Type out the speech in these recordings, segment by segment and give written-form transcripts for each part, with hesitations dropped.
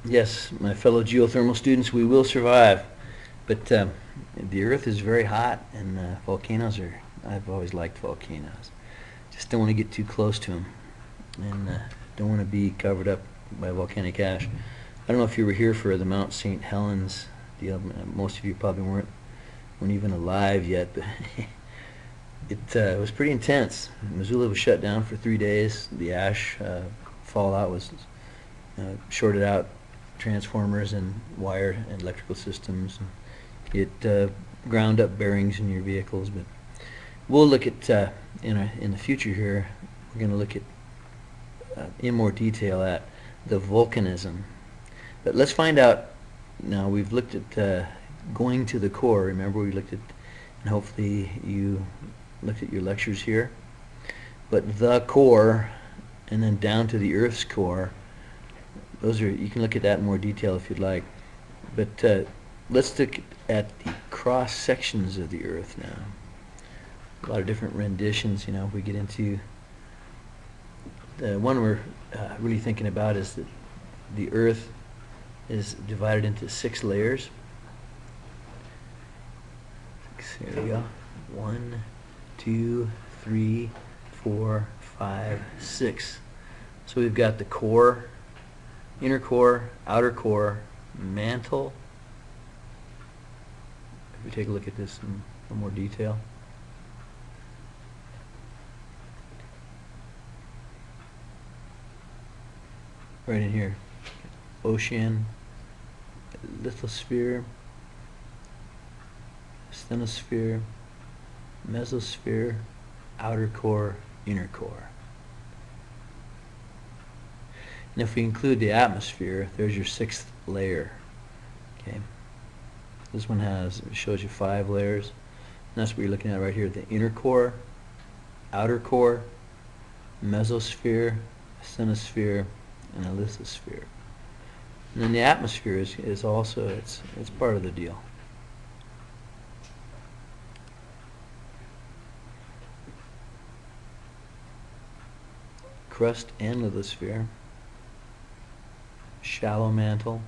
Yes, my fellow geothermal students, we will survive. But the Earth is very hot, and volcanoes are. I've always liked volcanoes. Just don't want to get too close to them, and don't want to be covered up by volcanic ash. I don't know if you were here for the Mount St. Helens deal. Most of you probably weren't even alive yet, but it was pretty intense. Missoula was shut down for 3 days. The ash fallout was shorted out transformers and wire and electrical systems. It ground up bearings in your vehicles. But we'll look at in the future here. We're going to look at in more detail at the volcanism. But let's find out now. We've looked at going to the core. Remember, we looked at, and hopefully you looked at your lectures here. But the core, and then down to the Earth's core. Those are, you can look at that in more detail if you'd like. But let's look at the cross sections of the Earth now. A lot of different renditions. If we get into the one we're really thinking about is that the Earth is divided into 6 layers. Here we go. 1, 2, 3, 4, 5, 6. So we've got the core, inner core, outer core, mantle. If we take a look at this in a little more detail. Right in here. Ocean, lithosphere, asthenosphere, mesosphere, outer core, inner core. And if we include the atmosphere, there's your 6th layer. Okay. This one shows you 5 layers. And that's what you're looking at right here: the inner core, outer core, mesosphere, asthenosphere, and a lithosphere. And then the atmosphere is also it's part of the deal. Crust and lithosphere, shallow mantle,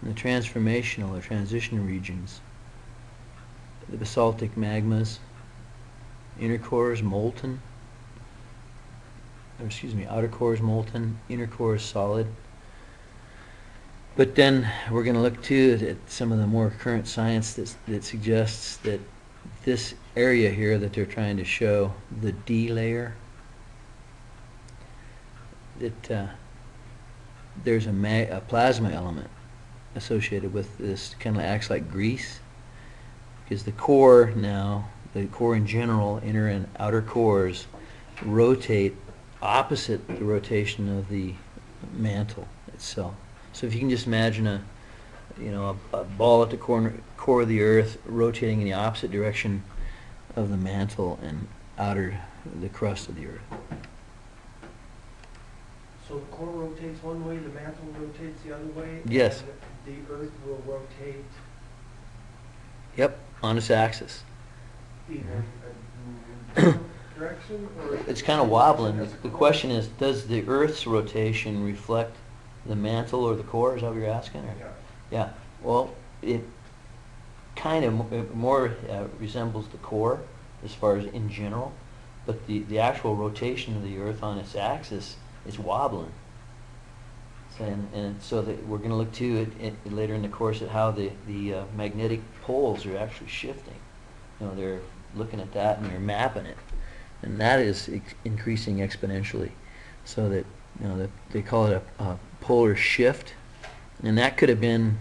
and the transformational or transition regions. The basaltic magmas, inner core is molten, outer core is molten, inner core is solid. But then we're going to look too at some of the more current science that suggests that this area here that they're trying to show, the D layer, that there's a plasma element associated with this, kind of acts like grease, because the core in general, inner and outer cores, rotate opposite the rotation of the mantle itself. So if you can just imagine a ball at the core of the Earth rotating in the opposite direction of the mantle and the crust of the Earth. So the core rotates one way, the mantle rotates the other way? Yes. And the Earth will rotate? Yep, on its axis. In a different direction? Or It's kind of wobbling. The question is, does the Earth's rotation reflect the mantle or the core? Is that what you're asking? Or? Yeah. Yeah. Well, it kind of more resembles the core as far as in general, but the actual rotation of the Earth on its axis is wobbling. And so we're going to look too later in the course at how the magnetic poles are actually shifting. They're looking at that and they're mapping it, and that is increasing exponentially. So that they call it a polar shift, and that could have been.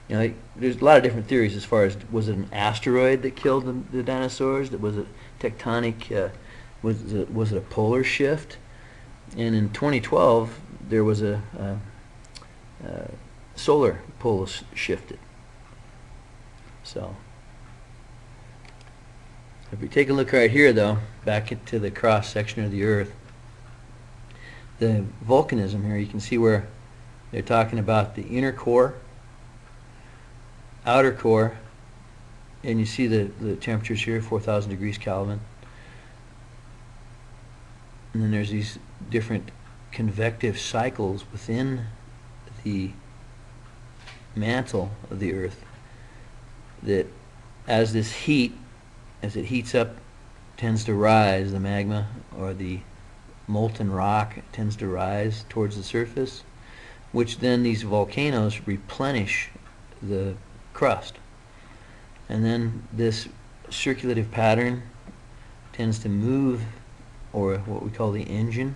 There's a lot of different theories as far as, was it an asteroid that killed the dinosaurs? Was it tectonic? Was it a polar shift? And in 2012, there was a solar pole shifted. So if we take a look right here, though, back into the cross section of the Earth, the volcanism here, you can see where they're talking about the inner core, outer core, and you see the temperatures here, 4,000 degrees Kelvin. And then there's these different convective cycles within the mantle of the Earth, that as this heat, as it heats up, tends to rise, the magma or the molten rock tends to rise towards the surface, which then these volcanoes replenish the crust. And then this circulative pattern tends to move, or what we call the engine,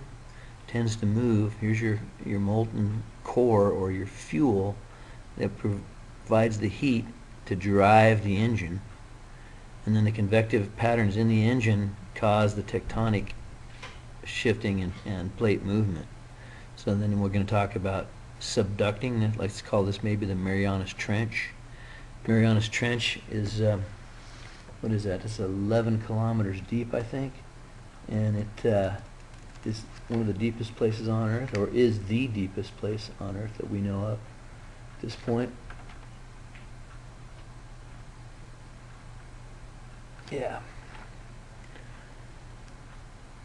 tends to move. Here's your molten core, or your fuel, that provides the heat to drive the engine. And then the convective patterns in the engine cause the tectonic shifting and plate movement. So then we're going to talk about subducting. Let's call this maybe the Marianas Trench. Marianas Trench is, what is that? It's 11 kilometers deep, I think. And it is one of the deepest places on Earth, or is the deepest place on Earth that we know of at this point. Yeah.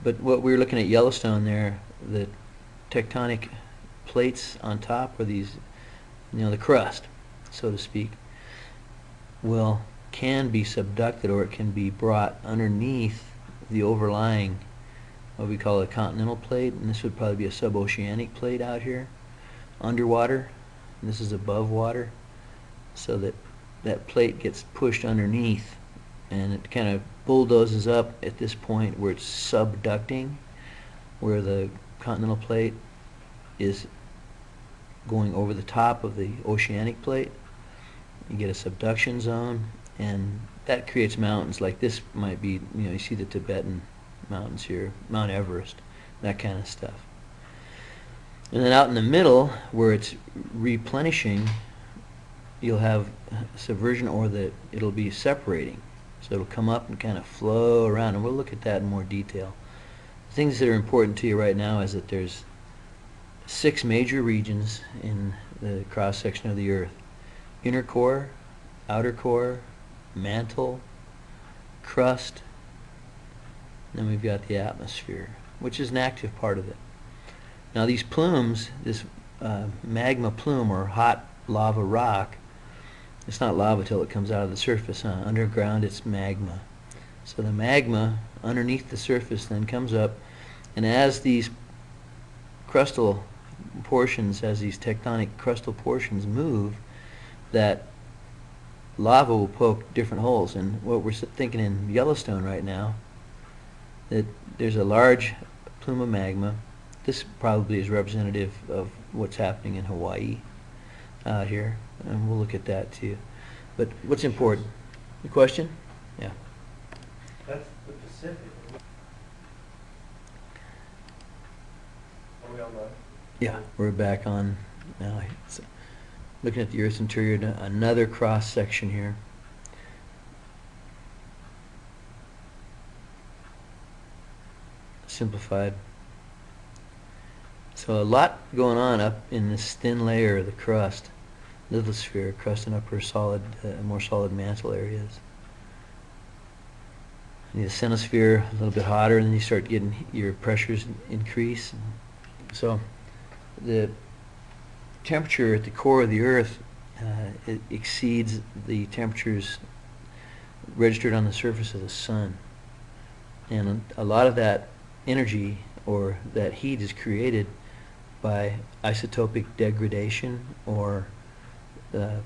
But what we were looking at Yellowstone there, the tectonic plates on top, or these, the crust, so to speak, can be subducted, or it can be brought underneath the overlying, what we call a continental plate, and this would probably be a suboceanic plate out here, underwater, and this is above water, so that that plate gets pushed underneath, and it kind of bulldozes up at this point where it's subducting, where the continental plate is going over the top of the oceanic plate. You get a subduction zone, and that creates mountains. Like this might be, you see the Tibetan mountains here, Mount Everest, that kind of stuff. And then out in the middle, where it's replenishing, you'll have subversion, or that it'll be separating. So it'll come up and kind of flow around, and we'll look at that in more detail. The things that are important to you right now is that there's 6 major regions in the cross-section of the Earth: inner core, outer core, mantle, crust, and then we've got the atmosphere, which is an active part of it. Now these plumes, this magma plume, or hot lava rock, it's not lava till it comes out of the surface. Underground it's magma. So the magma underneath the surface then comes up, and as these crustal portions, as these tectonic crustal portions move, that lava will poke different holes. And what we're thinking in Yellowstone right now, that there's a large plume of magma. This probably is representative of what's happening in Hawaii out here, and we'll look at that too. But what's important? The question? Yeah. That's the Pacific. Are we on the? Yeah, we're back on now. So, looking at the Earth's interior, another cross section here. Simplified. So a lot going on up in this thin layer of the crust, lithosphere, crust and upper solid, more solid mantle areas. And the asthenosphere, a little bit hotter, and then you start getting your pressures increase. So the temperature at the core of the Earth it exceeds the temperatures registered on the surface of the sun. And a lot of that energy, or that heat, is created by isotopic degradation, or the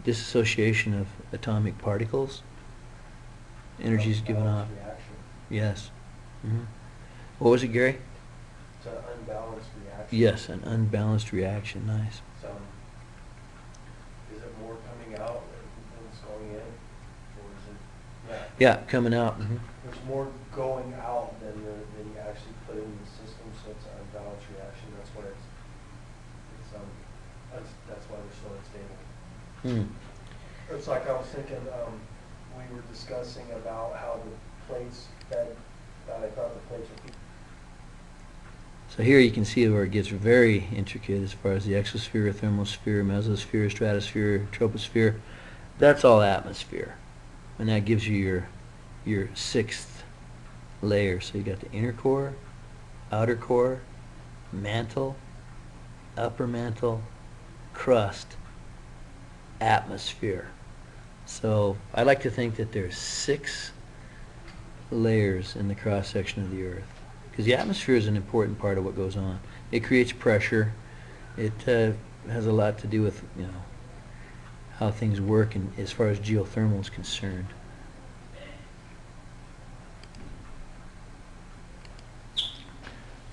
dissociation of atomic particles. Energy is given off. Reaction. Yes. What was it, Gary? It's an unbalanced reaction. Yes, an unbalanced reaction. Nice. So, is it more coming out than it's going in? Or is it, Yeah, coming out. there's more going out than you actually put in the system, so it's an unbalanced reaction. That's why that's why they're so unstable. It's like I was thinking, we were discussing about how the plates that I thought the plates were. So here you can see where it gets very intricate as far as the exosphere, thermosphere, mesosphere, stratosphere, troposphere. That's all atmosphere. And that gives you your 6th layer. So you got the inner core, outer core, mantle, upper mantle, crust, atmosphere. So I like to think that there's 6 layers in the cross section of the Earth, because the atmosphere is an important part of what goes on. It creates pressure. It has a lot to do with, you know, how things work and as far as geothermal is concerned.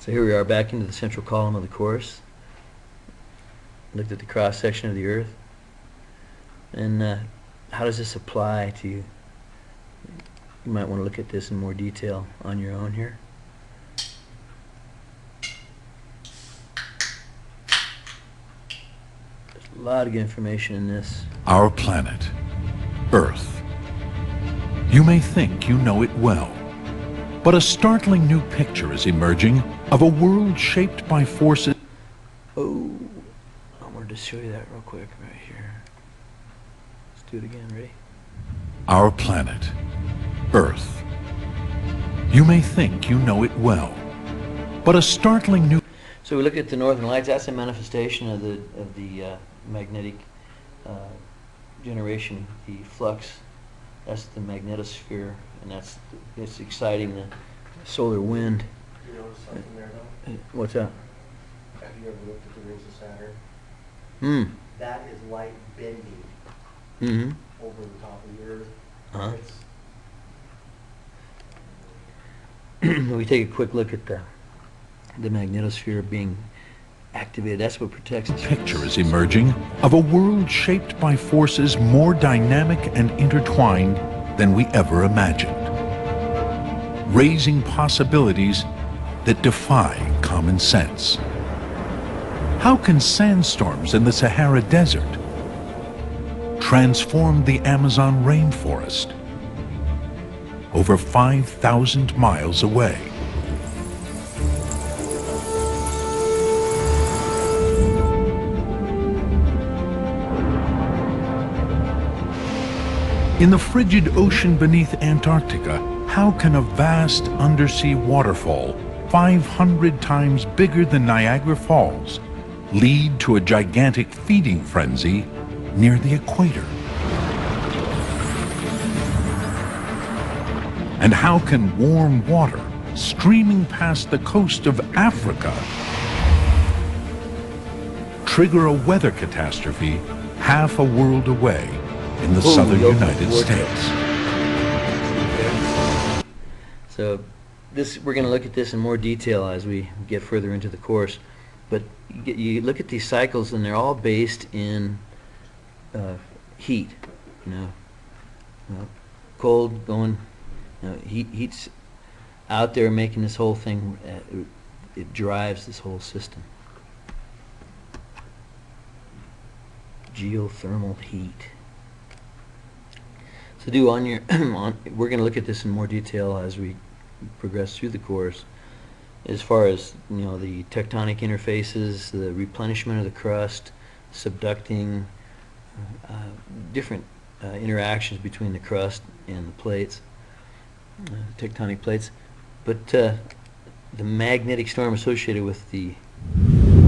So here we are back into the central column of the course. Looked at the cross section of the Earth. And how does this apply to you? You might want to look at this in more detail on your own here. There's a lot of information in this. Our planet, Earth. You may think you know it well, but a startling new picture is emerging of a world shaped by forces. Oh, I wanted to show you that real quick right here. Let's do it again. Ready? Our planet, Earth. You may think you know it well, but a startling new... So we look at the northern lights. That's a manifestation of the magnetic generation, the flux. That's the magnetosphere, and it's exciting the solar wind. You notice something there though? What's that? Have you ever looked at the rings of Saturn? Hmm. That is light bending Mm-hmm. over the top of the Earth. Uh-huh. It's, We take a quick look at the magnetosphere being activated. That's what protects us. Picture is emerging of a world shaped by forces more dynamic and intertwined than we ever imagined, raising possibilities that defy common sense. How can sandstorms in the Sahara Desert transform the Amazon rainforest over 5,000 miles away? In the frigid ocean beneath Antarctica, how can a vast undersea waterfall 500 times bigger than Niagara Falls lead to a gigantic feeding frenzy near the equator? And how can warm water streaming past the coast of Africa trigger a weather catastrophe half a world away in the southern the open United vortex. States? So we're going to look at this in more detail as we get further into the course. But you look at these cycles, and they're all based in heat. Cold going, heat's out there making this whole thing. It drives this whole system. Geothermal heat. So we're going to look at this in more detail as we progress through the course, as far as the tectonic interfaces, the replenishment of the crust, subducting, different interactions between the crust and the plates, tectonic plates, but the magnetic storm associated with the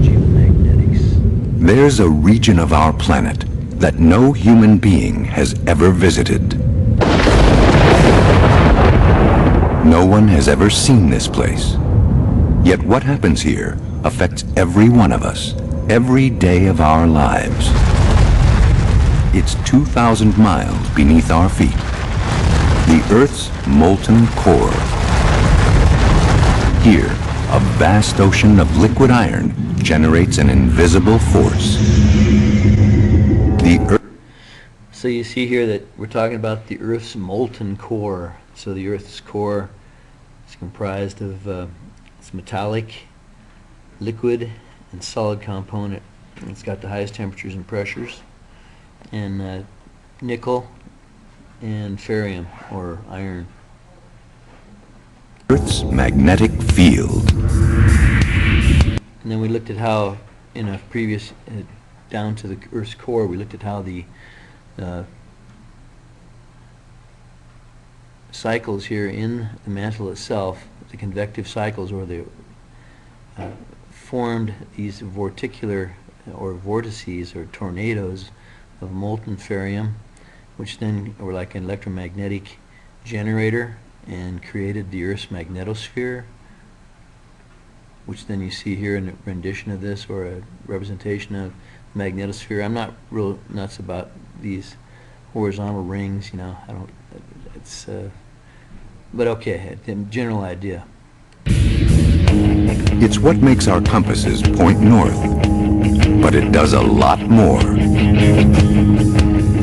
geomagnetics. There's a region of our planet that no human being has ever visited. No one has ever seen this place. Yet what happens here affects every one of us, every day of our lives. It's 2,000 miles beneath our feet. The Earth's molten core. Here, a vast ocean of liquid iron generates an invisible force. The Earth. So you see here that we're talking about the Earth's molten core. So the Earth's core is comprised of it's metallic, liquid, and solid component. And it's got the highest temperatures and pressures, and nickel and ferrium, or iron. Earth's magnetic field. And then we looked at how, in a previous, down to the Earth's core, we looked at how the cycles here in the mantle itself, the convective cycles, or the formed these vorticular or vortices or tornadoes of molten ferrium, which then were like an electromagnetic generator and created the Earth's magnetosphere, which then you see here in a rendition of this, or a representation of magnetosphere. I'm not real nuts about these horizontal rings, you know, I don't, it's, but okay, the general idea. It's what makes our compasses point north, but it does a lot more.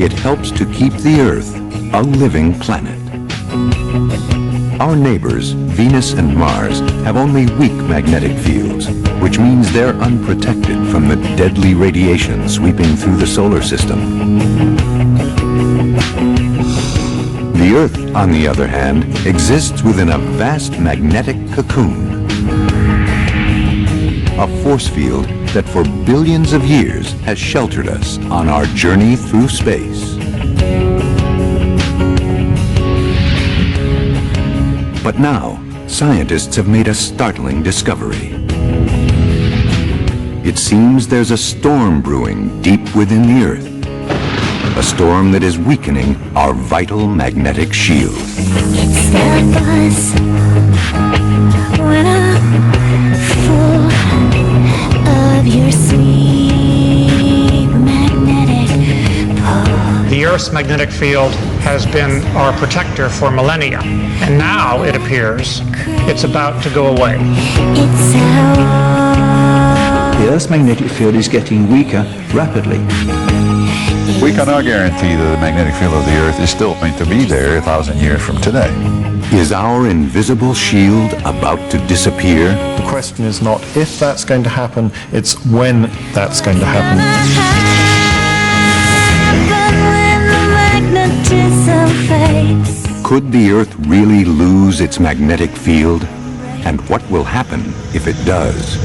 It helps to keep the Earth a living planet. Our neighbors, Venus and Mars, have only weak magnetic fields, which means they're unprotected from the deadly radiation sweeping through the solar system. The Earth, on the other hand, exists within a vast magnetic cocoon. A force field that for billions of years has sheltered us on our journey through space. But now, scientists have made a startling discovery. It seems there's a storm brewing deep within the Earth. A storm that is weakening our vital magnetic shield. It's the buzz when I'm full of your sweet magnetic pull. The Earth's magnetic field has been our protector for millennia, and now it appears it's about to go away. It's how The Earth's magnetic field is getting weaker rapidly. We cannot guarantee that the magnetic field of the Earth is still going to be there 1,000 years from today. Is our invisible shield about to disappear? The question is not if that's going to happen, it's when that's going to happen. but when the magnetism fades. Could the Earth really lose its magnetic field? And what will happen if it does?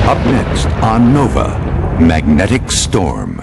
Up next on Nova, Magnetic Storm.